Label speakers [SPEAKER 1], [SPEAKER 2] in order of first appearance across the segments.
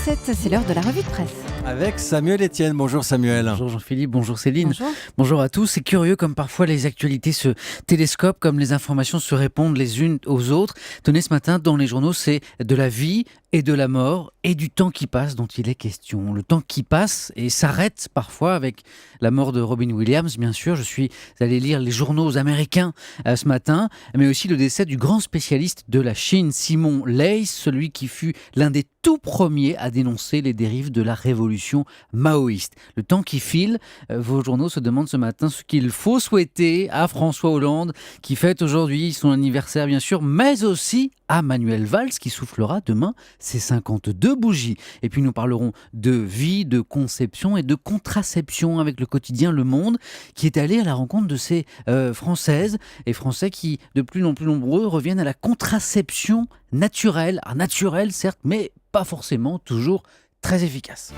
[SPEAKER 1] 7h07, c'est l'heure de la revue de presse.
[SPEAKER 2] Avec Samuel Etienne. Bonjour Samuel.
[SPEAKER 3] Bonjour Jean-Philippe, bonjour Céline.
[SPEAKER 1] Bonjour.
[SPEAKER 3] Bonjour à tous. C'est curieux comme parfois les actualités se télescopent, comme les informations se répondent les unes aux autres. Tenez, ce matin dans les journaux, c'est de la vie et de la mort et du temps qui passe dont il est question. Le temps qui passe et s'arrête parfois avec la mort de Robin Williams, bien sûr. Je suis allé lire les journaux américains ce matin, mais aussi le décès du grand spécialiste de la Chine, Simon Leys, celui qui fut l'un des tout premiers à dénoncer les dérives de la révolution maoïste. Le temps qui file, vos journaux se demandent ce matin ce qu'il faut souhaiter à François Hollande, qui fête aujourd'hui son anniversaire bien sûr, mais aussi à Manuel Valls, qui soufflera demain ses 52 bougies. Et puis nous parlerons de vie, de conception et de contraception avec le quotidien Le Monde, qui est allé à la rencontre de ces Françaises et Français qui, de plus en plus nombreux, reviennent à la contraception naturelle. Naturelle certes, mais pas forcément toujours très efficace.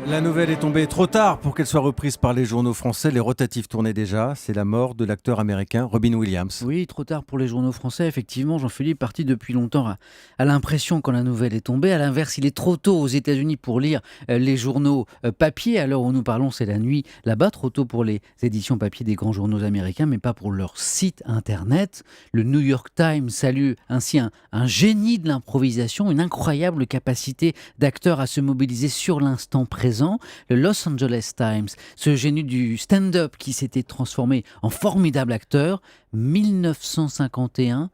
[SPEAKER 2] La nouvelle est tombée trop tard pour qu'elle soit reprise par les journaux français. Les rotatifs tournaient déjà. C'est la mort de l'acteur américain Robin Williams.
[SPEAKER 3] Oui, trop tard pour les journaux français. Effectivement, Jean-Philippe, parti depuis longtemps, a l'impression quand la nouvelle est tombée. À l'inverse, il est trop tôt aux États-Unis pour lire les journaux papier. À l'heure où nous parlons, c'est la nuit là-bas. Trop tôt pour les éditions papier des grands journaux américains, mais pas pour leur site internet. Le New York Times salue ainsi un génie de l'improvisation, une incroyable capacité d'acteur à se mobiliser sur l'instant présent. Le Los Angeles Times, ce génie du stand-up qui s'était transformé en formidable acteur, 1951-2014,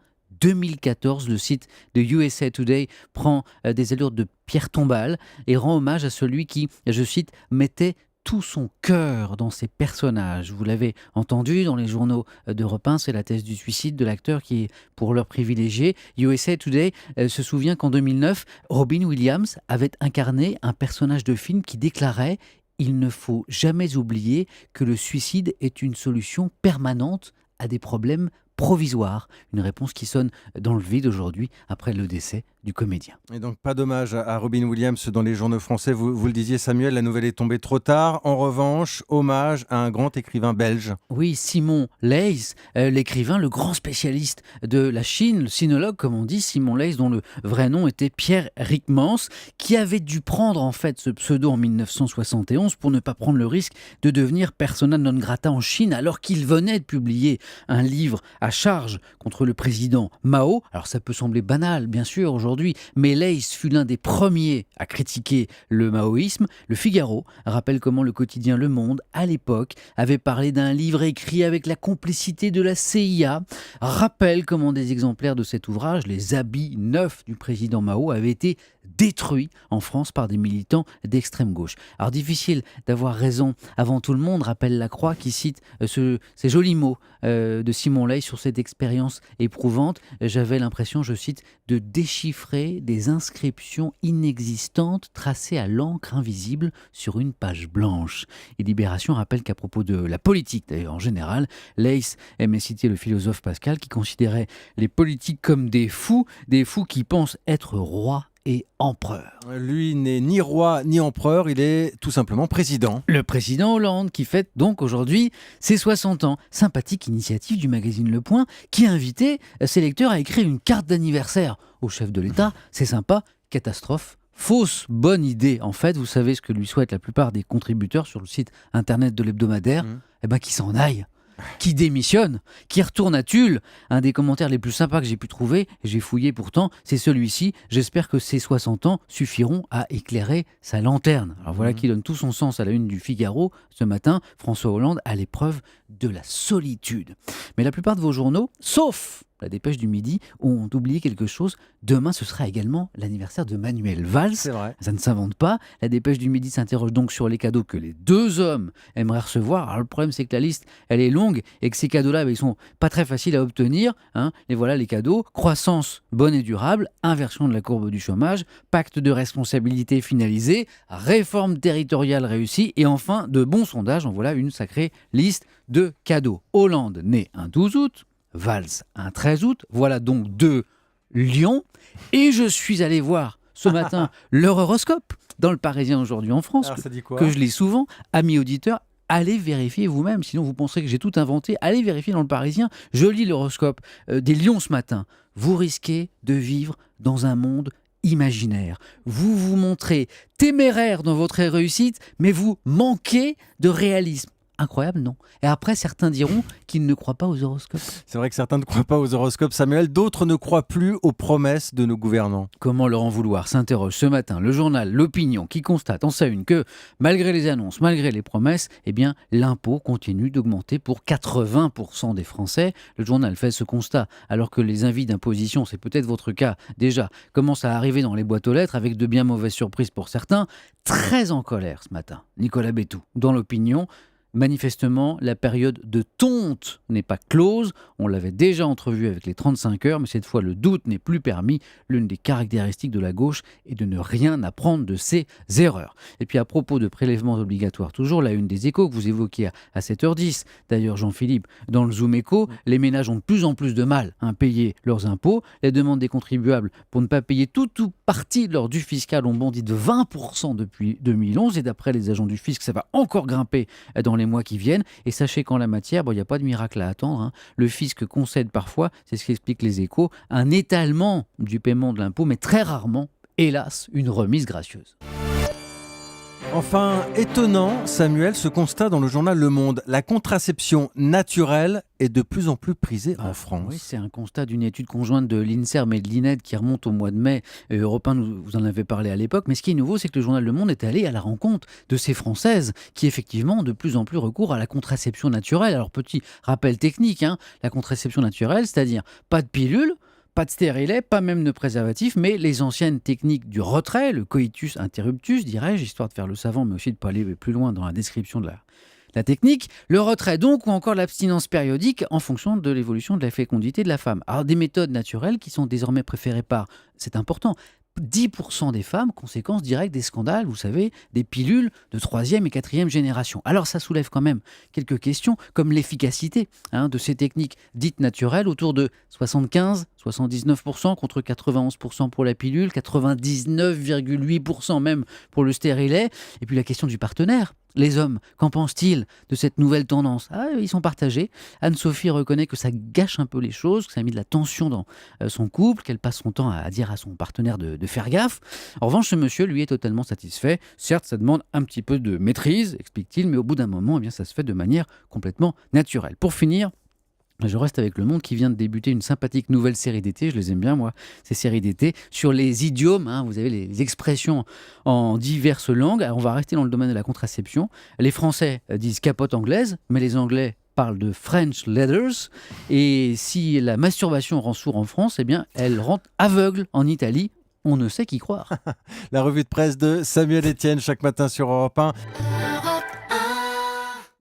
[SPEAKER 3] le site de USA Today prend des allures de Pierre Tombal et rend hommage à celui qui, je cite, mettait tout son cœur dans ses personnages. Vous l'avez entendu dans les journaux d'Europe 1, c'est la thèse du suicide de l'acteur qui est pour l'heure privilégié. USA Today se souvient qu'en 2009, Robin Williams avait incarné un personnage de film qui déclarait « Il ne faut jamais oublier que le suicide est une solution permanente à des problèmes provisoires ». Une réponse qui sonne dans le vide aujourd'hui après le décès du comédien.
[SPEAKER 2] Et donc pas d'hommage à Robin Williams dans les journaux français. Vous le disiez Samuel, la nouvelle est tombée trop tard. En revanche, hommage à un grand écrivain belge.
[SPEAKER 3] Oui, Simon Leys, l'écrivain, le grand spécialiste de la Chine, le sinologue comme on dit, Simon Leys, dont le vrai nom était Pierre Ryckmans, qui avait dû prendre en fait ce pseudo en 1971 pour ne pas prendre le risque de devenir persona non grata en Chine, alors qu'il venait de publier un livre à charge contre le président Mao. Alors ça peut sembler banal, bien sûr, aujourd'hui, mais Leys fut l'un des premiers à critiquer le maoïsme. Le Figaro rappelle comment le quotidien Le Monde, à l'époque, avait parlé d'un livre écrit avec la complicité de la CIA. Rappelle comment des exemplaires de cet ouvrage, les habits neufs du président Mao, avaient été détruits en France par des militants d'extrême gauche. Alors difficile d'avoir raison avant tout le monde, rappelle Lacroix qui cite ces jolis mots de Simon Leys sur cette expérience éprouvante. J'avais l'impression, je cite, de déchiffrer des inscriptions inexistantes tracées à l'encre invisible sur une page blanche. Et Libération rappelle qu'à propos de la politique, d'ailleurs en général, Leys aimait citer le philosophe Pascal qui considérait les politiques comme des fous qui pensent être rois et empereur.
[SPEAKER 2] Lui n'est ni roi ni empereur, il est tout simplement président.
[SPEAKER 3] Le président Hollande qui fête donc aujourd'hui ses 60 ans. Sympathique initiative du magazine Le Point qui invitait ses lecteurs à écrire une carte d'anniversaire au chef de l'État. C'est sympa, catastrophe. Fausse bonne idée. En fait, vous savez ce que lui souhaitent la plupart des contributeurs sur le site internet de l'hebdomadaire ? Qu'il s'en aille. Qui démissionne, qui retourne à Tulle. Un des commentaires les plus sympas que j'ai pu trouver, et j'ai fouillé pourtant, c'est celui-ci. J'espère que ces 60 ans suffiront à éclairer sa lanterne. Alors voilà qui donne tout son sens à la une du Figaro. Ce matin, François Hollande à l'épreuve de la solitude. Mais la plupart de vos journaux, sauf la Dépêche du Midi, ont oublié quelque chose. Demain, ce sera également l'anniversaire de Manuel Valls.
[SPEAKER 2] C'est vrai.
[SPEAKER 3] Ça ne s'invente pas. La Dépêche du Midi s'interroge donc sur les cadeaux que les deux hommes aimeraient recevoir. Alors le problème, c'est que la liste, elle est longue et que ces cadeaux-là, ils sont pas très faciles à obtenir. Et voilà les cadeaux. Croissance bonne et durable, inversion de la courbe du chômage, pacte de responsabilité finalisé, réforme territoriale réussie et enfin, de bons sondages. En voilà une sacrée liste de cadeaux. Hollande, né un 12 août. Valls, un 13 août. Voilà donc deux lions. Et je suis allé voir ce matin leur horoscope dans le Parisien aujourd'hui en France,
[SPEAKER 2] Alors, ça dit quoi ?
[SPEAKER 3] que je lis souvent. Amis auditeurs, allez vérifier vous-même, sinon vous penserez que j'ai tout inventé. Allez vérifier dans le Parisien. Je lis l'horoscope des lions ce matin. Vous risquez de vivre dans un monde imaginaire. Vous vous montrez téméraire dans votre réussite, mais vous manquez de réalisme. Incroyable, non? Et après, certains diront qu'ils ne croient pas aux horoscopes.
[SPEAKER 2] C'est vrai que certains ne croient pas aux horoscopes, Samuel, d'autres ne croient plus aux promesses de nos gouvernants.
[SPEAKER 3] Comment leur en vouloir? S'interroge ce matin le journal L'Opinion qui constate en sa une que, malgré les annonces, malgré les promesses, eh bien, l'impôt continue d'augmenter pour 80% des Français. Le journal fait ce constat alors que les invités d'imposition, c'est peut-être votre cas déjà, commencent à arriver dans les boîtes aux lettres avec de bien mauvaises surprises pour certains. Très en colère ce matin, Nicolas Bétou, dans L'Opinion. Manifestement, la période de tonte n'est pas close. On l'avait déjà entrevu avec les 35 heures, mais cette fois, le doute n'est plus permis. L'une des caractéristiques de la gauche est de ne rien apprendre de ses erreurs. Et puis, à propos de prélèvements obligatoires, toujours la une des Échos que vous évoquiez à 7h10. D'ailleurs, Jean-Philippe, dans le Zoom Écho, les ménages ont de plus en plus de mal à payer leurs impôts. Les demandes des contribuables pour ne pas payer toute ou partie de leur dû fiscal ont bondi de 20% depuis 2011. Et d'après les agents du fisc, ça va encore grimper dans les mois qui viennent. Et sachez qu'en la matière, il n'y a pas de miracle à attendre. Le fisc concède parfois, c'est ce qu'expliquent les Échos, un étalement du paiement de l'impôt, mais très rarement, hélas, une remise gracieuse.
[SPEAKER 2] Enfin, étonnant, Samuel, ce constat dans le journal Le Monde. La contraception naturelle est de plus en plus prisée en France.
[SPEAKER 3] Oui, c'est un constat d'une étude conjointe de l'INSERM et de l'INED qui remonte au mois de mai. Europe 1, vous en avez parlé à l'époque. Mais ce qui est nouveau, c'est que le journal Le Monde est allé à la rencontre de ces Françaises qui, effectivement, ont de plus en plus recours à la contraception naturelle. Alors, petit rappel technique, la contraception naturelle, c'est-à-dire pas de pilule, pas de stérilet, pas même de préservatif, mais les anciennes techniques du retrait, le coitus interruptus, dirais-je, histoire de faire le savant, mais aussi de ne pas aller plus loin dans la description de la technique, le retrait donc, ou encore l'abstinence périodique en fonction de l'évolution de la fécondité de la femme. Alors des méthodes naturelles qui sont désormais préférées par, c'est important, 10% des femmes, conséquence directe des scandales, vous savez, des pilules de 3e et 4e génération. Alors ça soulève quand même quelques questions, comme l'efficacité de ces techniques dites naturelles, autour de 75-79% contre 91% pour la pilule, 99,8% même pour le stérilet, et puis la question du partenaire. Les hommes, qu'en pensent-ils de cette nouvelle tendance? Ils sont partagés. Anne-Sophie reconnaît que ça gâche un peu les choses, que ça a mis de la tension dans son couple, qu'elle passe son temps à dire à son partenaire de faire gaffe. En revanche, ce monsieur, lui, est totalement satisfait. Certes, ça demande un petit peu de maîtrise, explique-t-il, mais au bout d'un moment, ça se fait de manière complètement naturelle. Pour finir, je reste avec Le Monde qui vient de débuter une sympathique nouvelle série d'été, je les aime bien moi, ces séries d'été, sur les idiomes, vous avez les expressions en diverses langues. Alors, on va rester dans le domaine de la contraception. Les Français disent capote anglaise, mais les Anglais parlent de French leathers. Et si la masturbation rend sourd en France, elle rend aveugle en Italie. On ne sait qui croire.
[SPEAKER 2] La revue de presse de Samuel Etienne chaque matin sur Europe 1.